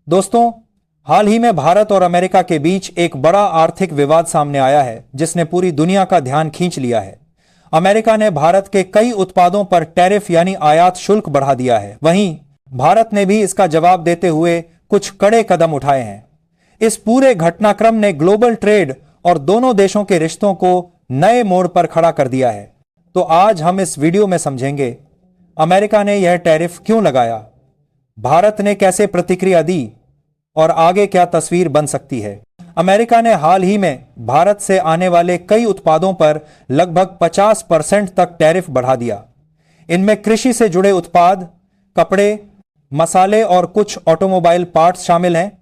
दोस्तों, हाल ही में भारत और अमेरिका के बीच एक बड़ा आर्थिक विवाद सामने आया है जिसने पूरी दुनिया का ध्यान खींच लिया है। अमेरिका ने भारत के कई उत्पादों पर टैरिफ यानी आयात शुल्क बढ़ा दिया है। वहीं भारत ने भी इसका जवाब देते हुए कुछ कड़े कदम उठाए हैं। इस पूरे घटनाक्रम ने ग्लोबल ट्रेड और दोनों देशों के रिश्तों को नए मोड़ पर खड़ा कर दिया है। तो आज हम इस वीडियो में समझेंगे अमेरिका ने यह टैरिफ क्यों लगाया, भारत ने कैसे प्रतिक्रिया दी और आगे क्या तस्वीर बन सकती है। अमेरिका ने हाल ही में भारत से आने वाले कई उत्पादों पर लगभग 50% तक टैरिफ बढ़ा दिया। इनमें कृषि से जुड़े उत्पाद, कपड़े, मसाले और कुछ ऑटोमोबाइल पार्ट्स शामिल हैं।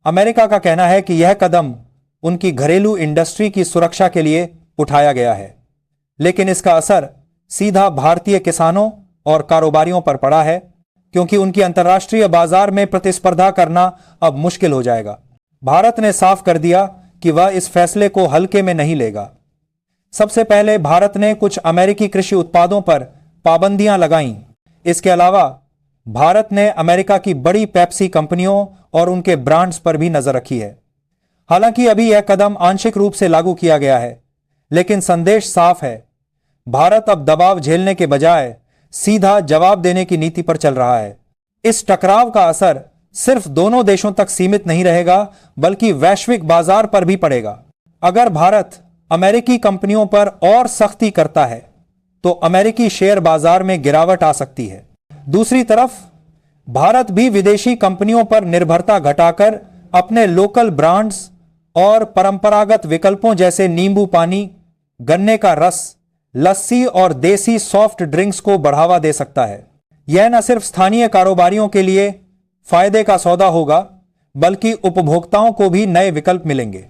अमेरिका का कहना है कि यह कदम उनकी घरेलू इंडस्ट्री की सुरक्षा के लिए उठाया गया है, लेकिन इसका असर सीधा भारतीय किसानों और कारोबारियों पर पड़ा है, क्योंकि उनकी अंतर्राष्ट्रीय बाजार में प्रतिस्पर्धा करना अब मुश्किल हो जाएगा। भारत ने साफ कर दिया कि वह इस फैसले को हल्के में नहीं लेगा। सबसे पहले भारत ने कुछ अमेरिकी कृषि उत्पादों पर पाबंदियां लगाईं। इसके अलावा भारत ने अमेरिका की बड़ी पेप्सी कंपनियों और उनके ब्रांड्स पर भी नजर रखी है। हालांकि अभी यह कदम आंशिक रूप से लागू किया गया है, लेकिन संदेश साफ है। भारत अब दबाव झेलने के बजाय सीधा जवाब देने की नीति पर चल रहा है। इस टकराव का असर सिर्फ दोनों देशों तक सीमित नहीं रहेगा, बल्कि वैश्विक बाजार पर भी पड़ेगा। अगर भारत अमेरिकी कंपनियों पर और सख्ती करता है तो अमेरिकी शेयर बाजार में गिरावट आ सकती है। दूसरी तरफ भारत भी विदेशी कंपनियों पर निर्भरता घटाकर अपने लोकल ब्रांड्स और परंपरागत विकल्पों जैसे नींबू पानी, गन्ने का रस, लस्सी और देसी सॉफ्ट ड्रिंक्स को बढ़ावा दे सकता है। यह न सिर्फ स्थानीय कारोबारियों के लिए फायदे का सौदा होगा, बल्कि उपभोक्ताओं को भी नए विकल्प मिलेंगे।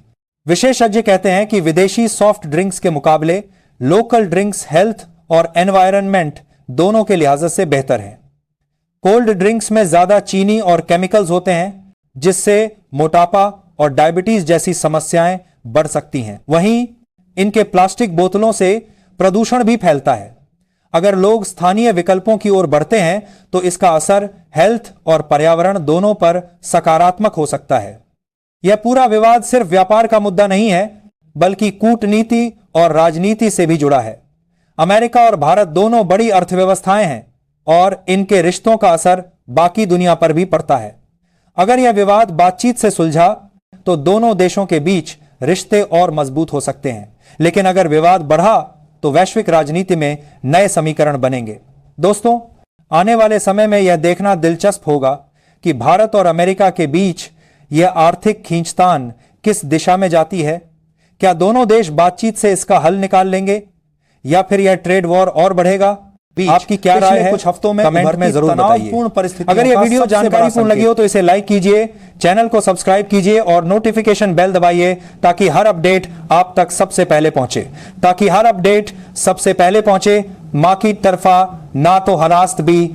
विशेषज्ञ कहते हैं कि विदेशी सॉफ्ट ड्रिंक्स के मुकाबले लोकल ड्रिंक्स हेल्थ और एनवायरनमेंट दोनों के लिहाज से बेहतर हैं। कोल्ड ड्रिंक्स में ज्यादा चीनी और केमिकल्स होते हैं, जिससे मोटापा और डायबिटीज जैसी समस्याएं बढ़ सकती हैं। वहीं इनके प्लास्टिक बोतलों से प्रदूषण भी फैलता है। अगर लोग स्थानीय विकल्पों की ओर बढ़ते हैं तो इसका असर हेल्थ और पर्यावरण दोनों पर सकारात्मक हो सकता है। यह पूरा विवाद सिर्फ व्यापार का मुद्दा नहीं है, बल्कि कूटनीति और राजनीति से भी जुड़ा है। अमेरिका और भारत दोनों बड़ी अर्थव्यवस्थाएं हैं और इनके रिश्तों का असर बाकी दुनिया पर भी पड़ता है। अगर यह विवाद बातचीत से सुलझा तो दोनों देशों के बीच रिश्ते और मजबूत हो सकते हैं, लेकिन अगर विवाद बढ़ा तो वैश्विक राजनीति में नए समीकरण बनेंगे। दोस्तों, आने वाले समय में यह देखना दिलचस्प होगा कि भारत और अमेरिका के बीच यह आर्थिक खींचतान किस दिशा में जाती है। क्या दोनों देश बातचीत से इसका हल निकाल लेंगे या फिर यह ट्रेड वॉर और बढ़ेगा? आपकी क्या राय है? कुछ हफ्तों में कमेंट में जरूर बताइए। अगर यह वीडियो जानकारीपूर्ण लगी हो तो इसे लाइक कीजिए, चैनल को सब्सक्राइब कीजिए और नोटिफिकेशन बेल दबाइए ताकि हर अपडेट आप तक सबसे पहले पहुंचे। मां की तरफा ना तो हरास्त भी